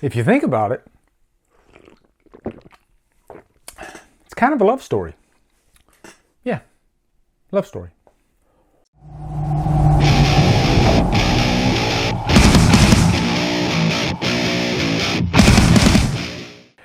If you think about it, it's kind of a love story. Yeah, love story.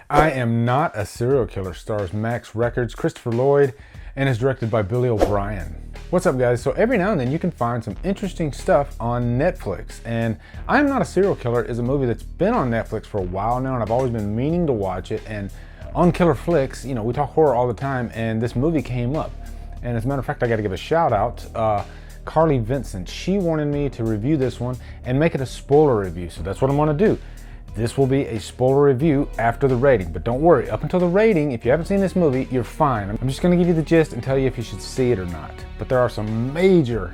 I Am Not a Serial Killer stars Max Records, Christopher Lloyd, and is directed by Billy O'Brien. What's up, guys? So every now and then you can find some interesting stuff on Netflix, and I Am Not a Serial Killer is a movie that's been on Netflix for a while now, and I've always been meaning to watch it. And on Killer Flicks, you know, we talk horror all the time, and this movie came up. And as a matter of fact, I got to give a shout out. Carly Vincent, she wanted me to review this one and make it a spoiler review, so that's what I'm going to do. This will be a spoiler review after the rating, but don't worry, up until the rating, if you haven't seen this movie, you're fine. I'm just going to give you the gist and tell you if you should see it or not. But there are some major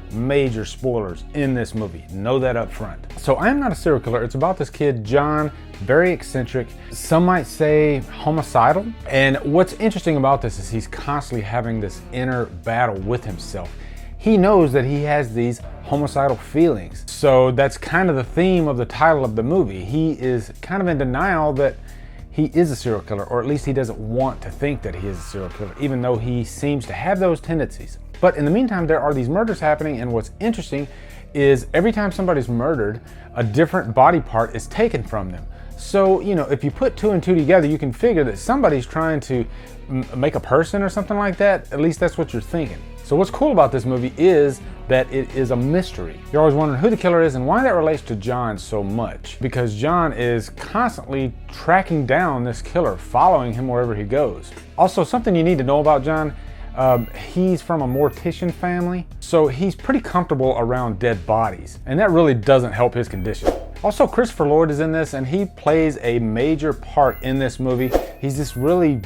spoilers in this movie. Know that up front. So I Am Not a Serial Killer. It's about this kid, John, very eccentric. Some might say homicidal. And what's interesting about this is he's constantly having this inner battle with himself. He knows that he has these homicidal feelings. So that's kind of the theme of the title of the movie. He is kind of in denial that he is a serial killer, or at least he doesn't want to think that he is a serial killer, even though he seems to have those tendencies. But in the meantime, there are these murders happening, and what's interesting is every time somebody's murdered, a different body part is taken from them. So, you know, if you put two and two together, you can figure that somebody's trying to make a person or something like that. At least that's what you're thinking. So what's cool about this movie is that it is a mystery. You're always wondering who the killer is and why that relates to John so much. Because John is constantly tracking down this killer, following him wherever he goes. Also, something you need to know about John, he's from a mortician family, so he's pretty comfortable around dead bodies, and that really doesn't help his condition. Also, Christopher Lloyd is in this, and he plays a major part in this movie. He's this really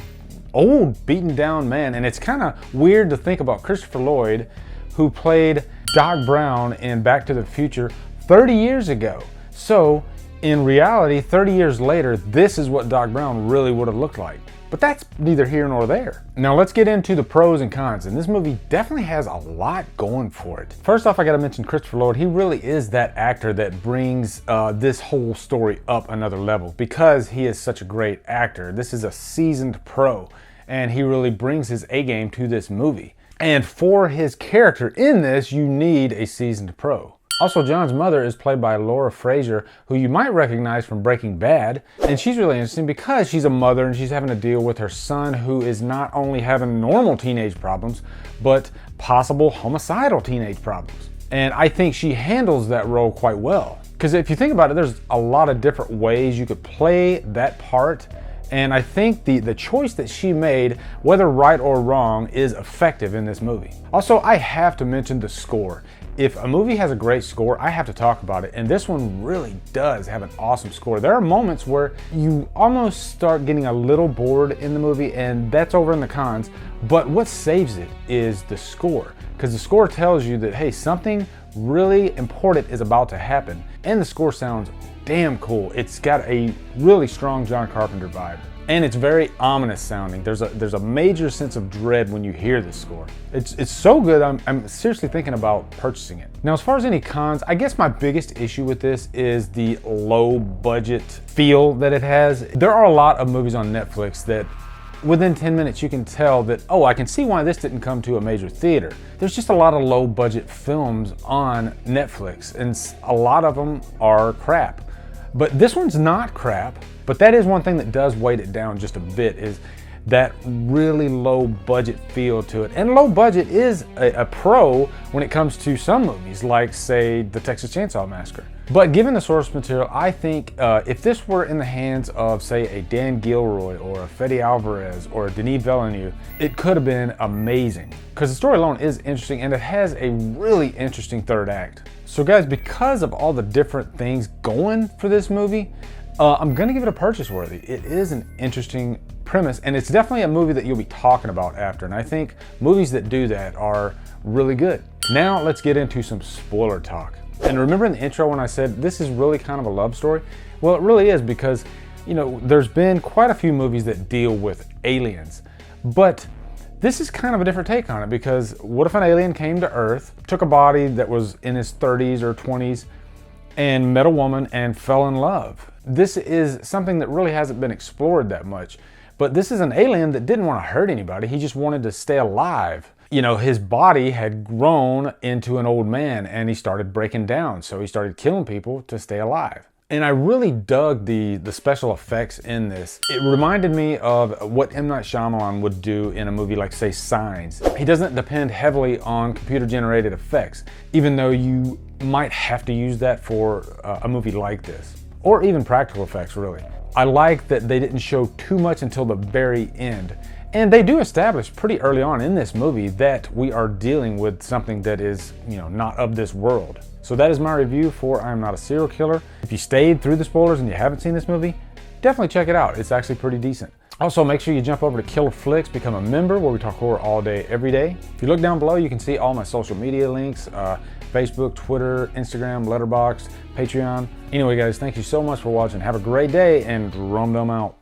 old, beaten down man, and it's kind of weird to think about Christopher Lloyd, who played Doc Brown in Back to the Future 30 years ago. So, in reality, 30 years later, this is what Doc Brown really would have looked like. But that's neither here nor there. Now let's get into the pros and cons, and this movie definitely has a lot going for it. First off, I gotta mention Christopher Lloyd. He really is that actor that brings this whole story up another level because he is such a great actor. This is a seasoned pro, and he really brings his A-game to this movie. And for his character in this, you need a seasoned pro. Also, John's mother is played by Laura Frazier, who you might recognize from Breaking Bad. And she's really interesting because she's a mother and she's having to deal with her son, who is not only having normal teenage problems, but possible homicidal teenage problems. And I think she handles that role quite well. Because if you think about it, there's a lot of different ways you could play that part. And I think the choice that she made, whether right or wrong, is effective in this movie. Also, I have to mention the score. If a movie has a great score, I have to talk about it, and this one really does have an awesome score. There are moments where you almost start getting a little bored in the movie, and that's over in the cons, but what saves it is the score, because the score tells you that, hey, something really important is about to happen, and the score sounds damn cool. It's got a really strong John Carpenter vibe. And it's very ominous sounding. There's a major sense of dread when you hear this score. It's so good, I'm seriously thinking about purchasing it. Now, as far as any cons, I guess my biggest issue with this is the low budget feel that it has. There are a lot of movies on Netflix that within 10 minutes you can tell that, oh, I can see why this didn't come to a major theater. There's just a lot of low budget films on Netflix, and a lot of them are crap. But this one's not crap, but that is one thing that does weight it down just a bit, is that really low budget feel to it. And low budget is a pro when it comes to some movies, like say the Texas Chainsaw Massacre. But given the source material, I think if this were in the hands of, say, a Dan Gilroy or a Fede Alvarez or a Denis Villeneuve, it could have been amazing. Because the story alone is interesting, and it has a really interesting third act. So guys, because of all the different things going for this movie, I'm gonna give it a purchase worthy. It is an interesting premise, and it's definitely a movie that you'll be talking about after, and I think movies that do that are really good. Now let's get into some spoiler talk. And remember in the intro when I said this is really kind of a love story? Well, it really is, because, you know, there's been quite a few movies that deal with aliens, but this is kind of a different take on it, because what if an alien came to Earth, took a body that was in his 30s or 20s, and met a woman and fell in love? This is something that really hasn't been explored that much. But this is an alien that didn't want to hurt anybody. He just wanted to stay alive. You know, his body had grown into an old man and he started breaking down. So he started killing people to stay alive. And I really dug the special effects in this. It reminded me of what M. Night Shyamalan would do in a movie like, say, Signs. He doesn't depend heavily on computer-generated effects, even though you might have to use that for a movie like this. Or even practical effects, really. I like that they didn't show too much until the very end. And they do establish pretty early on in this movie that we are dealing with something that is, you know, not of this world. So that is my review for I Am Not a Serial Killer. If you stayed through the spoilers and you haven't seen this movie, definitely check it out. It's actually pretty decent. Also, make sure you jump over to Killer Flicks, become a member where we talk horror all day, every day. If you look down below, you can see all my social media links, Facebook, Twitter, Instagram, Letterboxd, Patreon. Anyway, guys, thank you so much for watching. Have a great day, and Drumdum out.